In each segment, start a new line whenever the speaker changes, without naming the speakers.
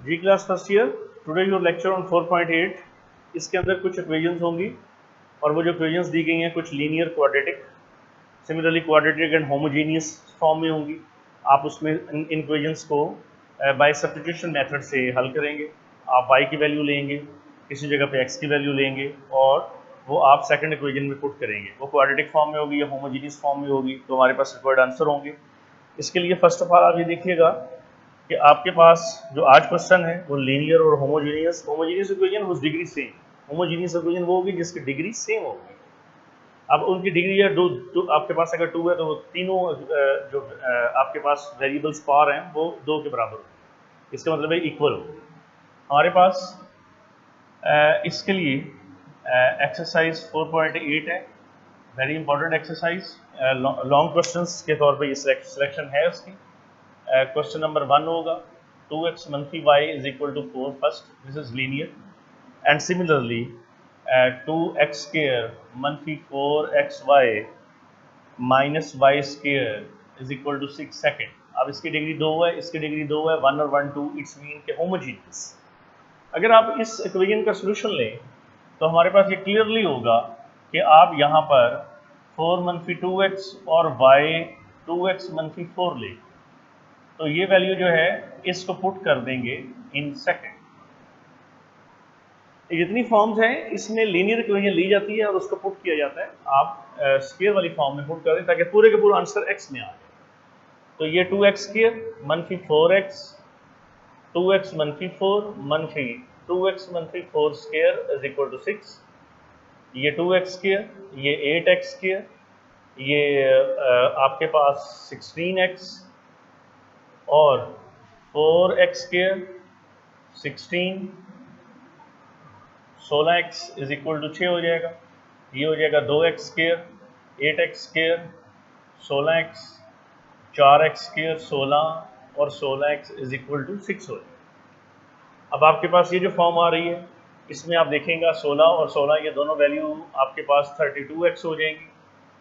Ji class first year, today your lecture on 4.8। इसके अंदर कुछ इक्वेशंस होंगी और वो जो इक्वेशंस दी गई हैं कुछ linear, quadratic, similarly quadratic and homogeneous form में होंगी। आप उसमें इन इक्वेशंस को बाय सब्स्टिट्यूशन मेथड से हल करेंगे। आप y की वैल्यू लेंगे, किसी जगह पे x की वैल्यू लेंगे और वो आप सेकंड इक्वेशन में पुट करेंगे। वो क्वाड्रेटिक फॉर्म में होगी या होमोजीनियस फॉर्म में होगी, तो हमारे पास रिक्वायर्ड आंसर होंगे। इसके लिए फर्स्ट ऑफ ऑल आप ये देखिएगा कि आपके पास जो आज क्वेश्चन है वो लीनियर और homogeneous equation whose degree same. Homogeneous equation वो होगी जिसकी डिग्री सेम होगी। अब उनकी डिग्री या दो आपके पास अगर 2 है तो वो तीनों जो आपके पास वेरिएबल्स पावर हैं वो 2 के बराबर होगी। इसका मतलब है इक्वल हो। हमारे पास इसके लिए एक्सरसाइज 4.8 है, very important exercise. Long questions के तौर पे ये सिलेक्शन है उसकी। क्वेश्चन नंबर 1 होगा 2x - y is equal to 4 first, this is linear, and similarly 2x square - 4xy minus y square is equal to 6 second। अब इसकी डिग्री 2 है, इसकी डिग्री 2 है, 1 और 1 2, इट्स मीन के होमोजीनियस। अगर आप इस इक्वेशन का सोल्यूशन लें तो हमारे पास ये क्लियरली होगा कि आप यहाँ पर 4 - 2x और y 2x - 4 लें, तो ये वैल्यू जो है इसको पुट कर देंगे इन सेकंड। जितनी फॉर्म्स हैं इसमें लीनियर इक्वेशन ली जाती है और उसको पुट किया जाता है। आप स्क्वायर वाली फॉर्म में पुट कर दें ताकि पूरे के पूरा आंसर x में आ जाए। तो ये 2x स्क्वायर मनफी 4x, 2x मनफी 4 मनफी 2x मनफी 4 स्क्वायर इज इक्वल टू 6। ये 2x स्क्वायर, ये 8x स्क्वायर, ये आपके पास 16x और 4x square 16, 16x is equal to 6 हो जाएगा। ये हो जाएगा 2x square, 8x square, 16x, 4x square 16 और 16x इज इक्वल टू 6 हो जाएगा। अब आपके पास ये जो फॉर्म आ रही है इसमें आप देखेंगे 16 और 16 ये दोनों वैल्यू आपके पास 32x हो जाएंगी,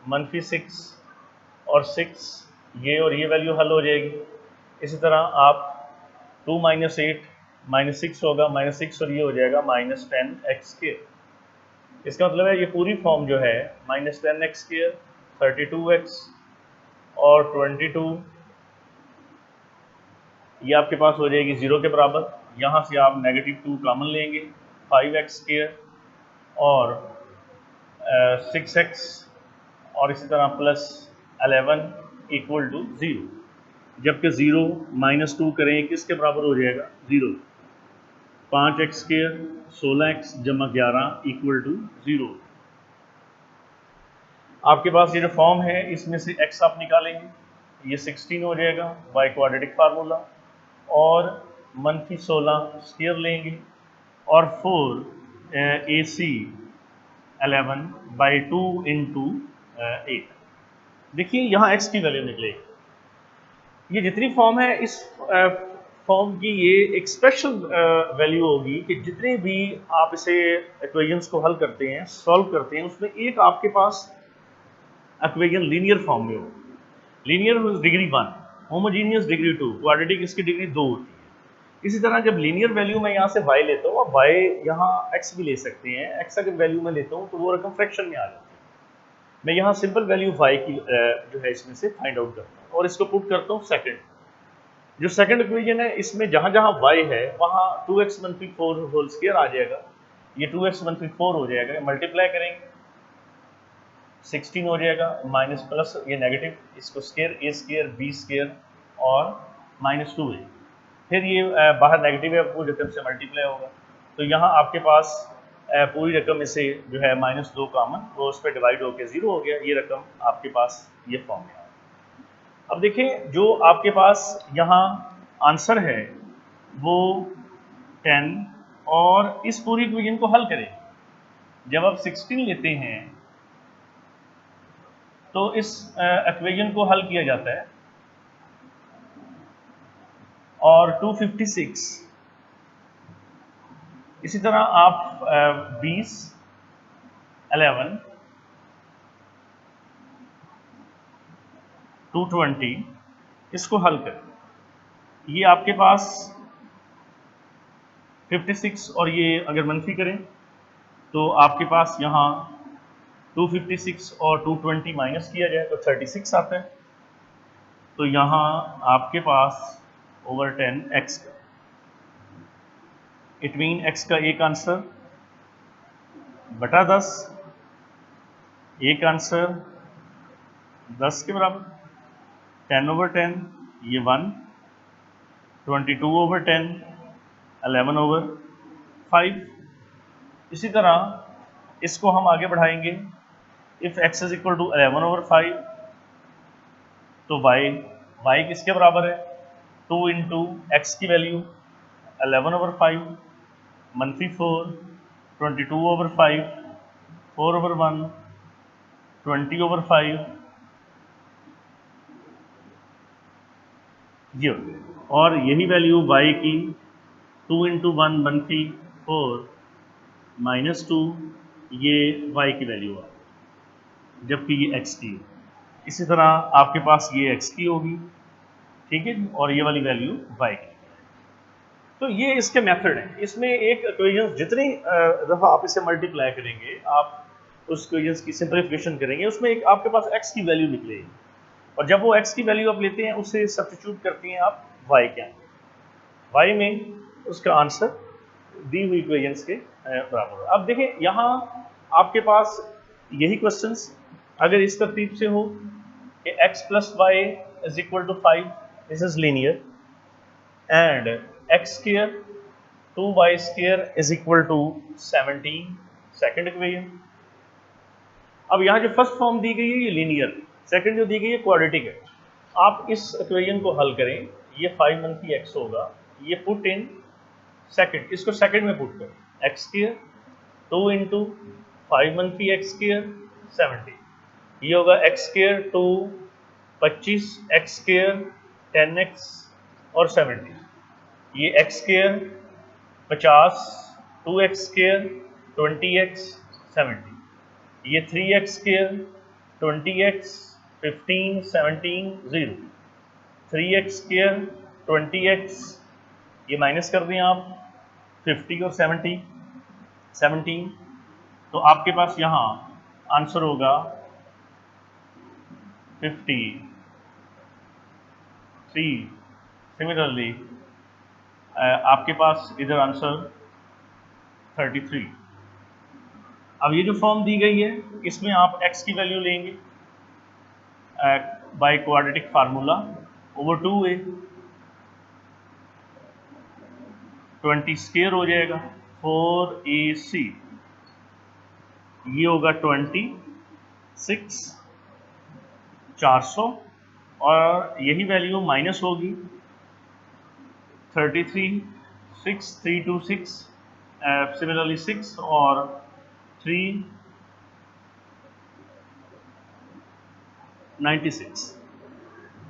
मनफी 6 और 6 ये और ये वैल्यू हल हो जाएगी। इसी तरह आप 2 - 8 - 6 होगा, -6 और ये हो जाएगा -10x स्क्वायर। इसका मतलब है ये पूरी फॉर्म जो है -10x स्क्वायर, 32x और 22 ये आपके पास हो जाएगी 0 के बराबर। यहाँ से आप -2 कॉमन लेंगे, 5x स्क्वायर और 6x और इसी तरह +11 इक्वल टू 0। जबकि 0 - 2 करें किसके बराबर हो जाएगा 0। 5x स्क्वायर 16x जमा 11 इक्वल टू 0। आपके पास ये जो फॉर्म है इसमें से x आप निकालेंगे, ये 16 हो जाएगा बाय क्वाड्रेटिक फार्मूला, और मनफी 16 स्क्वायर लेंगे और 4 AC 11 बाई 2 इंटू 8। देखिए यहाँ x की वैल्यू निकलेगी। ये जितनी फॉर्म है इस फॉर्म की ये एक स्पेशल वैल्यू होगी कि जितने भी आप इसे इक्वेशंस को हल करते हैं, सॉल्व करते हैं, उसमें एक आपके पास इक्वेशन लीनियर फॉर्म में हो। Linear degree 1, homogeneous degree 2, quadratic इसकी डिग्री 2 होती है। इसी तरह जब लीनियर वैल्यू मैं यहाँ से y लेता हूँ, अब y यहाँ x भी ले सकते हैं, x अगर वैल्यू में लेता हूँ तो वो रकम फ्रैक्शन में आ जाती है। मैं यहाँ सिंपल वैल्यू y की जो है इसमें से फाइंड आउट करता हूँ और इसको पुट करता हूँ सेकंड। जो सेकंड इक्वेशन है इसमें जहाँ जहाँ y है वहाँ 2x - 4 होल स्क्वायर आ जाएगा। ये 2x - 4 हो जाएगा, मल्टीप्लाई करेंगे 16 हो जाएगा, माइनस प्लस ये नेगेटिव, इसको square a square b square और -2 है। फिर ये बाहर नेगेटिव है, पूरी रकम से मल्टीप्लाई होगा। तो यहाँ आपके पास पूरी रकम में से जो है -2 कॉमन, वो उस पर डिवाइड होकर 0 हो गया। ये रकम आपके पास ये फॉर्म में आ गई। अब देखें जो आपके पास यहाँ आंसर है वो 10, और इस पूरी इक्वेशन को हल करें। जब आप 16 लेते हैं तो इस इक्वेशन को हल किया जाता है और 256। इसी तरह आप 20, 11, 220 इसको हल करें। ये आपके पास 56 और ये अगर मनफी करें तो आपके पास यहाँ 256 और 220 माइनस किया जाए तो 36 आता है। तो यहाँ आपके पास ओवर 10 x का, इट मीन x का एक आंसर बटा 10, एक आंसर 10 के बराबर, 10 ओवर 10 ये 1, 22 ओवर 10 11 ओवर 5। इसी तरह इसको हम आगे बढ़ाएंगे। If x is equal to 11 over 5 तो y किसके बराबर है, 2 इंटू एक्स की वैल्यू 11 ओवर 5 मनफी 4, 22 ओवर 5, 4 ओवर 1, 20 ओवर 5 ये, और यही वैल्यू y की 2 इंटू 1 मनफी 4 माइनस 2 ये y की वैल्यू है, जबकि ये x की है। इसी तरह आपके पास ये x की होगी, ठीक है, और ये वाली वैल्यू y की। तो ये इसके मेथड हैं। इसमें एक इक्वेशन जितनी दफ़ा आप इसे मल्टीप्लाई करेंगे, आप उस इक्वेशन की सिंप्लीफिकेशन करेंगे, उसमें एक आपके पास x की वैल्यू निकलेगी, और जब वो x की वैल्यू आप लेते हैं उससे सब्स्टिट्यूट करते हैं आप y के अंदर, y में उसका आंसर दी हुई इक्वेशंस के बराबर। अब देखें यहाँ आपके पास यही क्वेश्चंस अगर इस तरतीब से हो कि x plus y is equal to 5, this is linear, and x square 2y square is equal to 17, second equation. अब यहाँ जो फर्स्ट फॉर्म दी गई है ये लीनियर, सेकंड जो दी गई है क्वाड्रेटिक है। आप इस इक्वेशन को हल करें, ये 5 मनफी x होगा, ये पुट इन सेकंड, इसको सेकंड में पुट करें, x स्क्वायर 2 इंटू 5 मनफी x स्क्वायर 70, ये होगा x square 2 25 x square 10x और 70, ये x square 50 2x square 20x 70, ये 3x square 20x 15 17 0, 3x square 20x, ये माइनस कर दें आप 50 और 70 17, तो आपके पास यहाँ आंसर होगा 53। सिमिलरली आपके पास इधर आंसर 33। अब ये जो फॉर्म दी गई है इसमें आप x की वैल्यू लेंगे by quadratic formula over 2a, 20 square हो जाएगा 4ac, ये होगा 26 400, और यही वैल्यू माइनस होगी 33 6 326, सिमिलरली 6 और 3 96,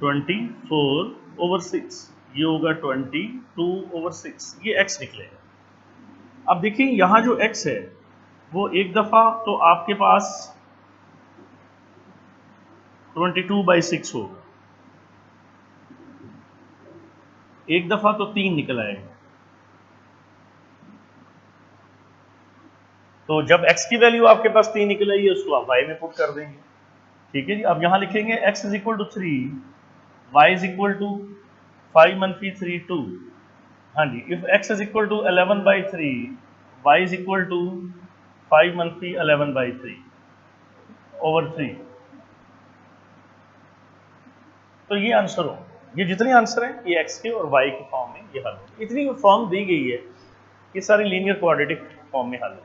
24 ओवर 6, ये होगा 22 ओवर 6, ये x निकलेगा। अब देखिए यहाँ जो x है वो एक दफ़ा तो आपके पास 22/6 होगा, एक दफ़ा तो 3 निकल आएगा। तो जब x की वैल्यू आपके पास 3 निकल आई है उसको आप y में पुट कर देंगे, ठीक है जी। अब यहाँ लिखेंगे x is equal to 3, y is equal to 5 मनफी 3 2, हाँ जी, if x is equal to 11/3, y is equal to 5 मनफी 11/3 ओवर 3। तो ये आंसर हो, ये जितने आंसर हैं ये x के और y के फॉर्म में ये हल हो। इतनी फॉर्म दी गई है ये सारे लीनियर क्वाड्रेटिक फॉर्म में हल है,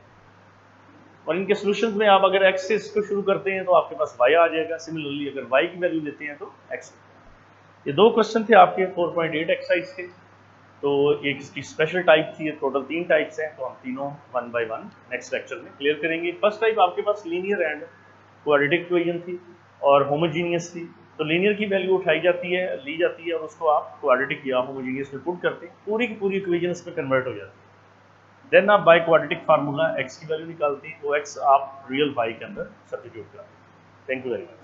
और इनके सॉल्यूशंस में आप अगर x से इसको शुरू करते हैं तो आपके पास y आ जाएगा, सिमिलरली अगर y की वैल्यू लेते हैं तो x। ये दो क्वेश्चन थे आपके 4.8 एक्सरसाइज के, तो एक इसकी स्पेशल टाइप थी, टोटल 3 टाइप्स हैं, तो हम तीनों 1 बाय 1 नेक्स्ट लेक्चर में क्लियर करेंगे। फर्स्ट टाइप आपके पास लीनियर एंड क्वाड्रेटिक इक्वेशन थी और होमोजीनियस थी, तो लीनियर की वैल्यू उठाई जाती है, ली जाती है, और उसको आप क्वाड्रेटिक या होमोजीनियस में पुट करते हैं, पूरी की पूरी इक्वेशन इसमें कन्वर्ट हो जाती है। देन आप बाय क्वाड्रेटिक फार्मूला x की वैल्यू निकालते हैं, वो x आप रियल y के अंदर सब्स्टिट्यूट करते हैं। Thank you very much.